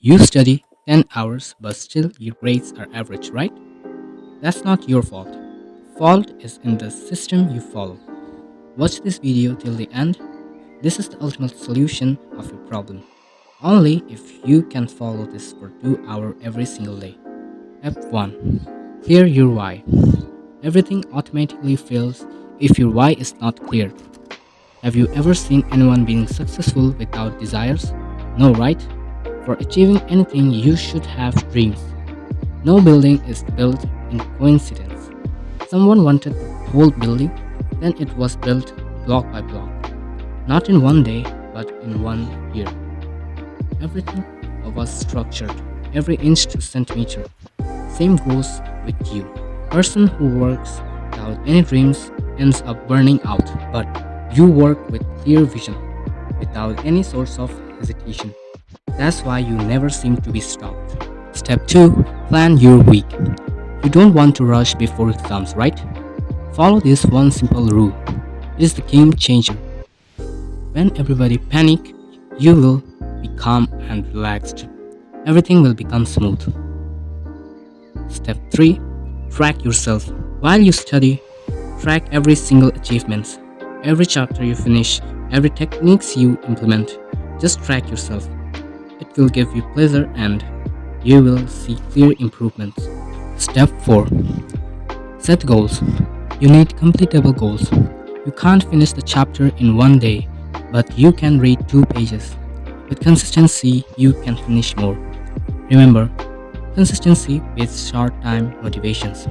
You study 10 hours, but still your grades are average, right? That's not your fault. Fault is in the system you follow. Watch this video till the end. This is the ultimate solution of your problem. Only if you can follow this for 2 hours every single day. Step 1. Clear your why. Everything automatically fails if your why is not clear. Have you ever seen anyone being successful without desires? No, right? For achieving anything, you should have dreams. No building is built in coincidence. Someone wanted the whole building, then it was built block by block. Not in one day, but in 1 year. Everything was structured, every inch to centimeter. Same goes with you. Person who works without any dreams ends up burning out, but you work with clear vision, without any source of hesitation. That's why you never seem to be stopped. Step 2. Plan your week. You don't want to rush before exams, right? Follow this one simple rule. It is the game changer. When everybody panic, you will be calm and relaxed. Everything will become smooth. Step 3. Track yourself. While you study, track every single achievement, every chapter you finish, every techniques you implement. Just track yourself. It will give you pleasure and you will see clear improvements. Step 4. Set goals. You need completable goals. You can't finish the chapter in 1 day, but you can read 2 pages. With consistency, you can finish more. Remember, consistency beats short-time motivations.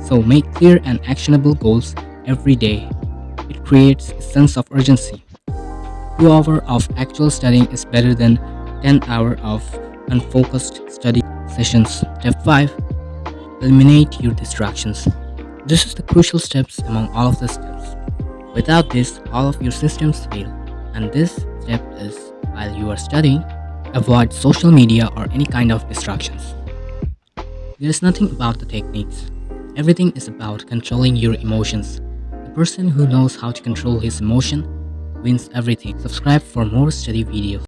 So make clear and actionable goals every day. It creates a sense of urgency. 2 hours of actual studying is better than 10 hours of unfocused study sessions. Step 5. Eliminate your distractions. This is the crucial steps among all of the steps. Without this, all of your systems fail. And this step is, while you are studying, avoid social media or any kind of distractions. There is nothing about the techniques. Everything is about controlling your emotions. The person who knows how to control his emotion wins everything. Subscribe for more study videos.